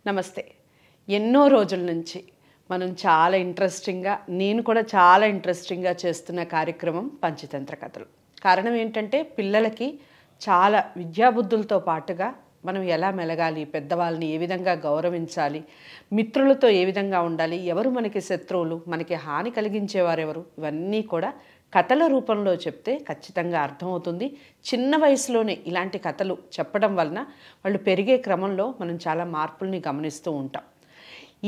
నమస్తే. ఎన్నో రోజుల నుంచి మనం చాలా ఇంట్రెస్టింగ్‌గా నేను కూడా చాలా ఇంట్రెస్టింగ్‌గా చేస్తున్న కార్యక్రమం పంచతంత్ర కథలు. కారణం ఏంటంటే పిల్లలకి చాలా విద్యాబుద్ధులతో పాటుగా మనం ఎలా మెలగాలి, పెద్దవాళ్ళని ఏ విధంగా గౌరవించాలి, మిత్రులతో ఏ విధంగా ఉండాలి, ఎవరు మనకి శత్రువులు, మనకి హాని కలిగించేవారెవరు, ఇవన్నీ కూడా కథల రూపంలో చెప్తే ఖచ్చితంగా అర్థమవుతుంది. చిన్న వయసులోనే ఇలాంటి కథలు చెప్పడం వలన వాళ్ళు పెరిగే క్రమంలో మనం చాలా మార్పుల్ని గమనిస్తూ ఉంటాం.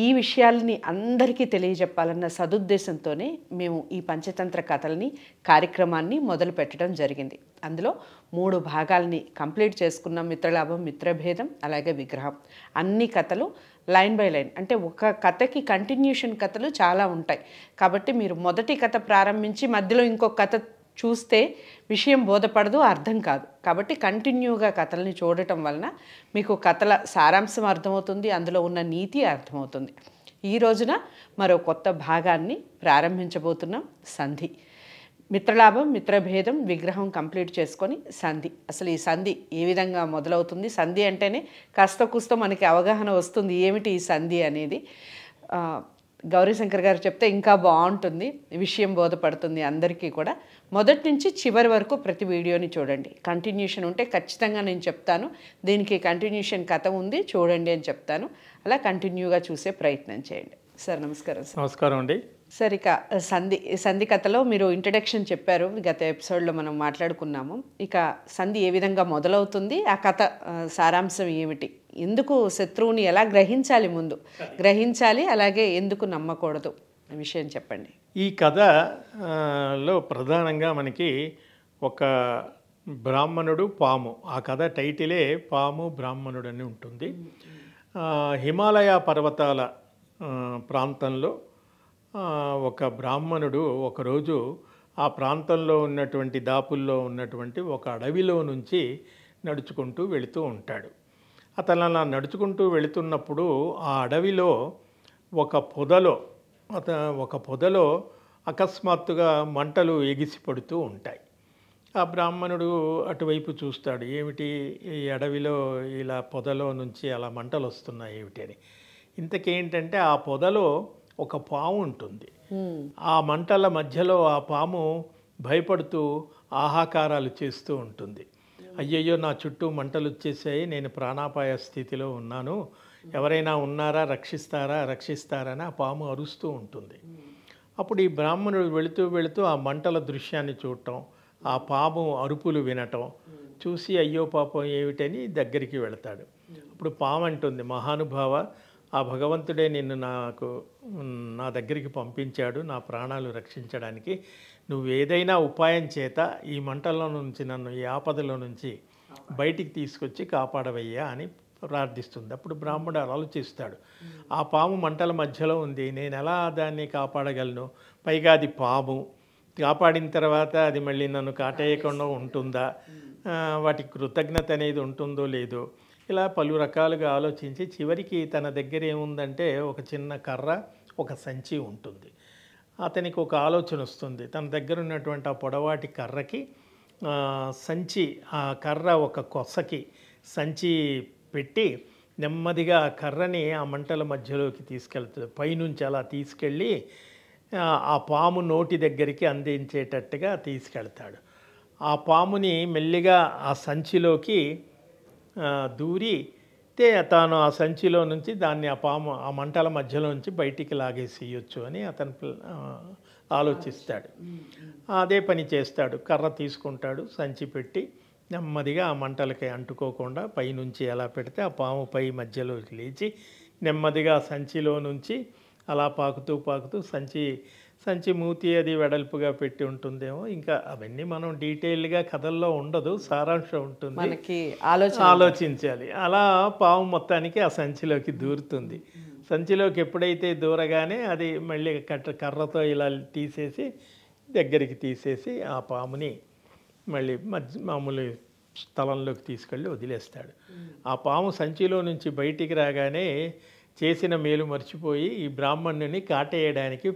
ఈ విషయాల్ని అందరికీ తెలియజెప్పాలన్న సదుద్దేశంతోనే మేము ఈ పంచతంత్ర కథల్ని కార్యక్రమాన్ని మొదలు పెట్టడం జరిగింది. అందులో 3 భాగాల్ని కంప్లీట్ చేసుకున్నాం. మిత్రలాభం, మిత్రభేదం, అలాగే విగ్రహం. అన్ని కథలు లైన్ బై లైన్, అంటే ఒక కథకి కంటిన్యూషన్ కథలు చాలా ఉంటాయి. కాబట్టి మీరు మొదటి కథ ప్రారంభించి మధ్యలో ఇంకొక కథ చూస్తే విషయం బోధపడదు, అర్థం కాదు. కాబట్టి కంటిన్యూగా కథల్ని చూడటం వలన మీకు కథల సారాంశం అర్థమవుతుంది, అందులో ఉన్న నీతి అర్థమవుతుంది. ఈ రోజున మరో కొత్త భాగాన్ని ప్రారంభించబోతున్నాం, సంధి. మిత్రలాభం, మిత్రభేదం, విగ్రహం కంప్లీట్ చేసుకొని సంధి. అసలు ఈ సంధి ఏ విధంగా మొదలవుతుంది, సంధి అంటేనే కాస్త కూస్త మనకి అవగాహన వస్తుంది ఏమిటి ఈ సంధి అనేది. గౌరీశంకర్ గారు చెప్తే ఇంకా బాగుంటుంది, విషయం బోధపడుతుంది అందరికీ కూడా. మొదటి నుంచి చివరి వరకు ప్రతి వీడియోని చూడండి. కంటిన్యూషన్ ఉంటే ఖచ్చితంగా నేను చెప్తాను, దీనికి కంటిన్యూషన్ కథ ఉంది చూడండి అని చెప్తాను. అలా కంటిన్యూగా చూసే ప్రయత్నం చేయండి. సార్ నమస్కారం. సార్ నమస్కారం అండి. సార్, ఇక సంధి కథలో మీరు ఇంట్రడక్షన్ చెప్పారు, గత ఎపిసోడ్లో మనం మాట్లాడుకున్నాము. ఇక సంధి ఏ విధంగా మొదలవుతుంది, ఆ కథ సారాంశం ఏమిటి, ఎందుకు శత్రువుని ఎలా గ్రహించాలి, ముందు గ్రహించాలి, అలాగే ఎందుకు నమ్మకూడదు విషయం చెప్పండి. ఈ కథలో ప్రధానంగా మనకి ఒక బ్రాహ్మణుడు పాము, ఆ కథ టైటిలే పాము బ్రాహ్మణుడు అని ఉంటుంది. హిమాలయ పర్వతాల ప్రాంతంలో ఒక బ్రాహ్మణుడు ఒకరోజు ఆ ప్రాంతంలో ఉన్నటువంటి దాపుల్లో ఉన్నటువంటి ఒక అడవిలో నుంచి నడుచుకుంటూ వెళుతూ ఉంటాడు. అతను అలా నడుచుకుంటూ వెళుతున్నప్పుడు ఆ అడవిలో ఒక పొదలో అకస్మాత్తుగా మంటలు ఎగిసి పడుతూ ఉంటాయి. ఆ బ్రాహ్మణుడు అటువైపు చూస్తాడు, ఏమిటి ఈ అడవిలో ఇలా పొదలో నుంచి అలా మంటలు వస్తున్నాయి ఏమిటి అని. ఇంతకేంటంటే ఆ పొదలో ఒక పాము ఉంటుంది. ఆ మంటల మధ్యలో ఆ పాము భయపడుతూ ఆహాకారాలు చేస్తూ ఉంటుంది. అయ్యయ్యో, నా చుట్టూ మంటలు వచ్చేసాయి, నేను ప్రాణాపాయ స్థితిలో ఉన్నాను, ఎవరైనా ఉన్నారా, రక్షిస్తారని ఆ పాము అరుస్తూ ఉంటుంది. అప్పుడు ఈ బ్రాహ్మణుడు వెళుతూ వెళుతూ ఆ మంటల దృశ్యాన్ని చూడటం, ఆ పాము అరుపులు వినటం చూసి అయ్యో పాపం ఏమిటని దగ్గరికి వెళతాడు. అప్పుడు పాము అంటుంది, మహానుభావ, ఆ భగవంతుడే నిన్ను నా దగ్గరికి పంపించాడు నా ప్రాణాలు రక్షించడానికి. నువ్వు ఏదైనా ఉపాయం చేత ఈ మంటల్లో నుంచి నన్ను, ఈ ఆపదలో నుంచి బయటికి తీసుకొచ్చి కాపాడవయ్యా అని ప్రార్థిస్తుంది. అప్పుడు బ్రాహ్మణుడు ఆలోచిస్తాడు, ఆ పాము మంటల మధ్యలో ఉంది, నేను ఎలా దాన్ని కాపాడగలను, పైగా అది పాము, కాపాడిన తర్వాత అది మళ్ళీ నన్ను కాటేయకుండా ఉంటుందా, వాటికి కృతజ్ఞత అనేది ఉంటుందో లేదో, ఇలా పలు రకాలుగా ఆలోచించి చివరికి తన దగ్గర ఏముందంటే ఒక చిన్న కర్ర, ఒక సంచి ఉంటుంది. అతనికి ఒక ఆలోచన వస్తుంది, తన దగ్గర ఉన్నటువంటి ఆ పొడవాటి కర్రకి సంచి, ఆ కర్ర ఒక కొసకి సంచి పెట్టి నెమ్మదిగా ఆ కర్రని ఆ మంటల మధ్యలోకి తీసుకెళ్తుంది. పైనుంచి అలా తీసుకెళ్ళి ఆ పాము నోటి దగ్గరికి అందించేటట్టుగా తీసుకెళ్తాడు. ఆ పాముని మెల్లిగా ఆ సంచిలోకి దూరి తాను ఆ సంచిలో నుంచి దాన్ని ఆ మంటల మధ్యలో నుంచి బయటికి లాగేసేయచ్చు అని అతను ఆలోచిస్తాడు. అదే పని చేస్తాడు. కర్ర తీసుకుంటాడు, సంచి పెట్టి నెమ్మదిగా ఆ మంటలకి అంటుకోకుండా పైనుంచి ఎలా పెడితే ఆ పాము పై మధ్యలోకి లేచి నెమ్మదిగా సంచిలో నుంచి అలా పాకుతూ సంచి మూతి అది వెడల్పుగా పెట్టి ఉంటుందేమో, ఇంకా అవన్నీ మనం డీటెయిల్గా కథల్లో ఉండదు, సారాంశం ఉంటుంది, మనకి ఆలోచించాలి. అలా పాము మొత్తానికి ఆ సంచిలోకి దూరుతుంది. సంచిలోకి ఎప్పుడైతే దూరగానే అది మళ్ళీ కర్రతో ఇలా దగ్గరికి తీసేసి ఆ పాముని మళ్ళీ మామూలు స్థలంలోకి తీసుకెళ్ళి వదిలేస్తాడు. ఆ పాము సంచిలో నుంచి బయటికి రాగానే చేసిన మేలు మర్చిపోయి ఈ బ్రాహ్మణుని కాటేయడానికి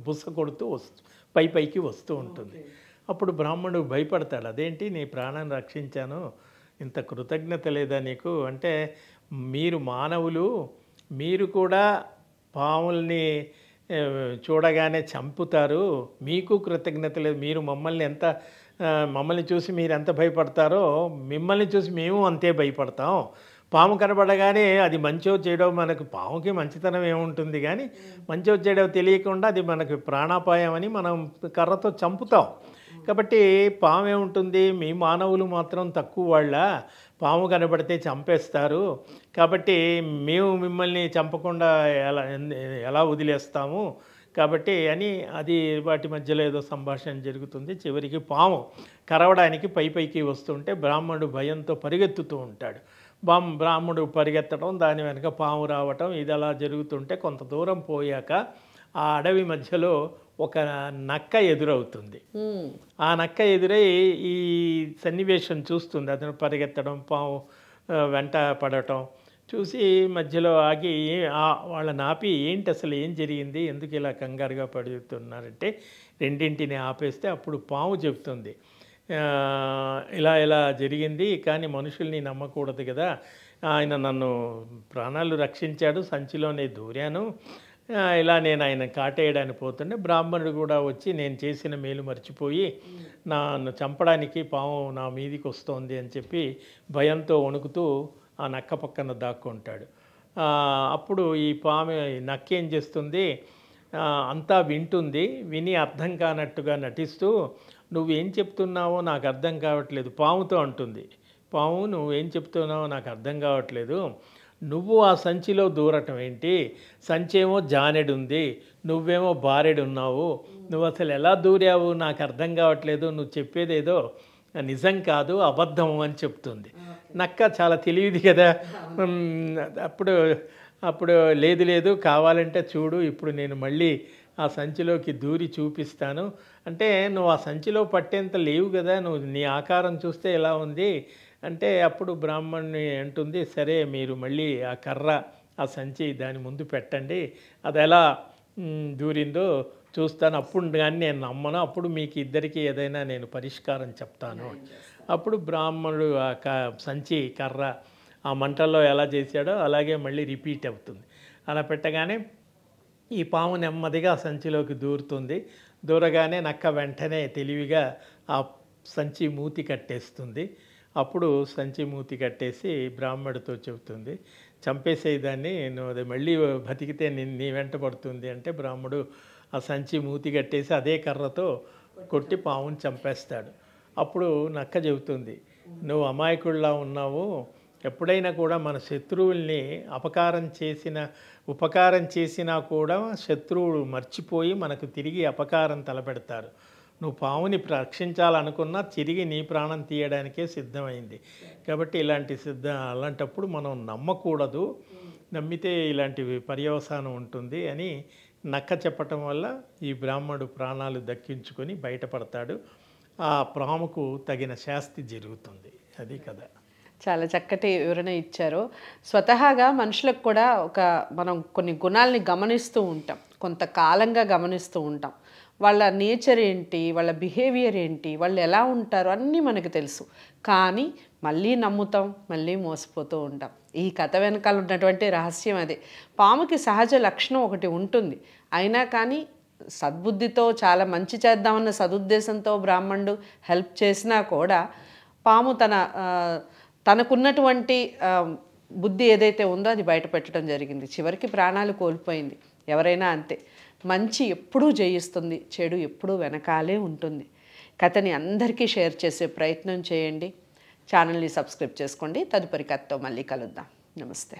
బుస కొడుతూ పైకి వస్తూ ఉంటుంది. అప్పుడు బ్రాహ్మణుడు భయపడతాడు, అదేంటి నీ ప్రాణాన్ని రక్షించాను, ఇంత కృతజ్ఞత లేదా నీకు అంటే, మీరు మానవులు, మీరు కూడా పాముల్ని చూడగానే చంపుతారు, మీకు కృతజ్ఞత లేదు. మీరు మమ్మల్ని చూసి మీరు ఎంత భయపడతారో మిమ్మల్ని చూసి మేము అంతే భయపడతాం. పాము కనబడగానే అది మంచో చెడో, మనకు పాముకి మంచితనం ఏముంటుంది కానీ మంచో చెడో తెలియకుండా అది మనకు ప్రాణాపాయం అని మనం కర్రతో చంపుతాం. కాబట్టి పాము ఏముంటుంది, మీ మానవులు మాత్రం తక్కువ వాళ్ళ, పాము కనబడితే చంపేస్తారు, కాబట్టి మేము మిమ్మల్ని చంపకుండా ఎలా వదిలేస్తాము కాబట్టి అని అది వాటి మధ్యలో ఏదో సంభాషణ జరుగుతుంది. చివరికి పాము కరవడానికి పైకి వస్తుంటే బ్రాహ్మణుడు భయంతో పరిగెత్తుతూ ఉంటాడు. బ్రాహ్మణుడు పరిగెత్తడం, దాని వెనక పాము రావటం, ఇది అలా జరుగుతుంటే కొంత దూరం పోయాక ఆ అడవి మధ్యలో ఒక నక్క ఎదురవుతుంది. ఆ నక్క ఎదురై ఈ సన్నివేశం చూస్తుంది. అతను పరిగెత్తడం, పాము వెంట పడటం చూసి మధ్యలో ఆగి వాళ్ళని ఆపి, ఏంటి అసలు ఏం జరిగింది, ఎందుకు ఇలా కంగారుగా పడుతున్నారంటే రెండింటిని ఆపేస్తే అప్పుడు పాము చెప్తుంది, ఇలా జరిగింది, కానీ మనుషుల్ని నమ్మకూడదు కదా, ఆయన నన్ను ప్రాణాలు రక్షించాడు, సంచిలోనే దూరాను, ఇలా నేను ఆయన కాటేయడానికి పోతుంటే బ్రాహ్మణుడు కూడా వచ్చి నేను చేసిన మేలు మర్చిపోయి నన్ను చంపడానికి పాము నా మీదికి వస్తోంది అని చెప్పి భయంతో వణుకుతూ ఆ నక్క పక్కన దాక్కుంటాడు. అప్పుడు ఈ పాము నక్క ఏం చేస్తుంది, అంతా వింటుంది, విని అర్థం కానట్టుగా నటిస్తూ నువ్వేం చెప్తున్నావో నాకు అర్థం కావట్లేదు, పాముతో అంటుంది. పాము నువ్వేం చెప్తున్నావో నాకు అర్థం కావట్లేదు, నువ్వు ఆ సంచిలో దూరటం ఏంటి, సంచేమో జానెడు ఉంది, నువ్వేమో బారెడు ఉన్నావు, నువ్వు అసలు ఎలా దూరావు నాకు అర్థం కావట్లేదు, నువ్వు చెప్పేదేదో నిజం కాదు, అబద్ధము అని చెప్తుంది. నక్క చాలా తెలియదు కదా. అప్పుడు లేదు కావాలంటే చూడు, ఇప్పుడు నేను మళ్ళీ ఆ సంచిలోకి దూరి చూపిస్తాను అంటే, నువ్వు ఆ సంచిలో పట్టేంత లేవు కదా, నువ్వు నీ ఆకారం చూస్తే ఎలా ఉంది అంటే, అప్పుడు బ్రాహ్మణుని అంటుంది, సరే మీరు మళ్ళీ ఆ కర్ర ఆ సంచి దాని ముందు పెట్టండి, అది ఎలా దూరిందో చూస్తాను, అప్పుడు కానీ నేను నమ్మను, అప్పుడు మీకు ఇద్దరికి ఏదైనా నేను పరిష్కారం చెప్తాను. అప్పుడు బ్రాహ్మణుడు ఆ సంచి కర్ర ఆ మంటల్లో ఎలా చేశాడో అలాగే మళ్ళీ రిపీట్ అవుతుంది. అలా పెట్టగానే ఈ పాము నెమ్మదిగా సంచిలోకి దూరుతుంది. దూరగానే నక్క వెంటనే తెలివిగా ఆ సంచి మూతి కట్టేస్తుంది. అప్పుడు సంచి మూతి కట్టేసి బ్రాహ్మణుడితో చెబుతుంది, చంపేసేదాన్ని, నువ్వు అది మళ్ళీ బతికితే నీ వెంట పడుతుంది అంటే, బ్రాహ్మడు ఆ సంచి మూతి కట్టేసి అదే కర్రతో కొట్టి పాముని చంపేస్తాడు. అప్పుడు నక్క చెబుతుంది, నువ్వు అమాయకుడిలా ఉన్నావు, ఎప్పుడైనా కూడా మన శత్రువుల్ని ఉపకారం చేసినా కూడా శత్రువులు మర్చిపోయి మనకు తిరిగి అపకారం తలపెడతారు. నువ్వు పాముని రక్షించాలనుకున్నా తిరిగి నీ ప్రాణం తీయడానికే సిద్ధమైంది. కాబట్టి అలాంటప్పుడు మనం నమ్మకూడదు, నమ్మితే ఇలాంటి పర్యవసానం ఉంటుంది అని నక్క చెప్పటం వల్ల ఈ బ్రాహ్మణుడు ప్రాణాలు దక్కించుకొని బయటపడతాడు. ఆ పాముకు తగిన శాస్తి జరుగుతుంది. అది కథ. చాలా చక్కటి వివరణ ఇచ్చారు. స్వతహాగా మనుషులకు కూడా మనం కొన్ని గుణాలని గమనిస్తూ ఉంటాం, కొంతకాలంగా గమనిస్తూ ఉంటాం. వాళ్ళ నేచర్ ఏంటి, వాళ్ళ బిహేవియర్ ఏంటి, వాళ్ళు ఎలా ఉంటారు అన్నీ మనకు తెలుసు. కానీ మళ్ళీ నమ్ముతాం, మళ్ళీ మోసపోతూ ఉంటాం. ఈ కథ వెనకాల ఉన్నటువంటి రహస్యం అదే. పాముకి సహజ లక్షణం ఒకటి ఉంటుంది, అయినా కానీ సద్బుద్ధితో చాలా మంచి చేద్దామన్న సదుద్దేశంతో బ్రాహ్మణుడు హెల్ప్ చేసినా కూడా పాము తనకున్నటువంటి బుద్ధి ఏదైతే ఉందో అది బయట పెట్టడం జరిగింది. చివరికి ప్రాణాలు కోల్పోయింది. ఎవరైనా అంతే, మంచి ఎప్పుడూ జయిస్తుంది, చెడు ఎప్పుడూ వెనకాలే ఉంటుంది. కథని అందరికీ షేర్ చేసే ప్రయత్నం చేయండి. ఛానల్ని సబ్స్క్రైబ్ చేసుకోండి. తదుపరి కథతో మళ్ళీ కలుద్దాం. నమస్తే.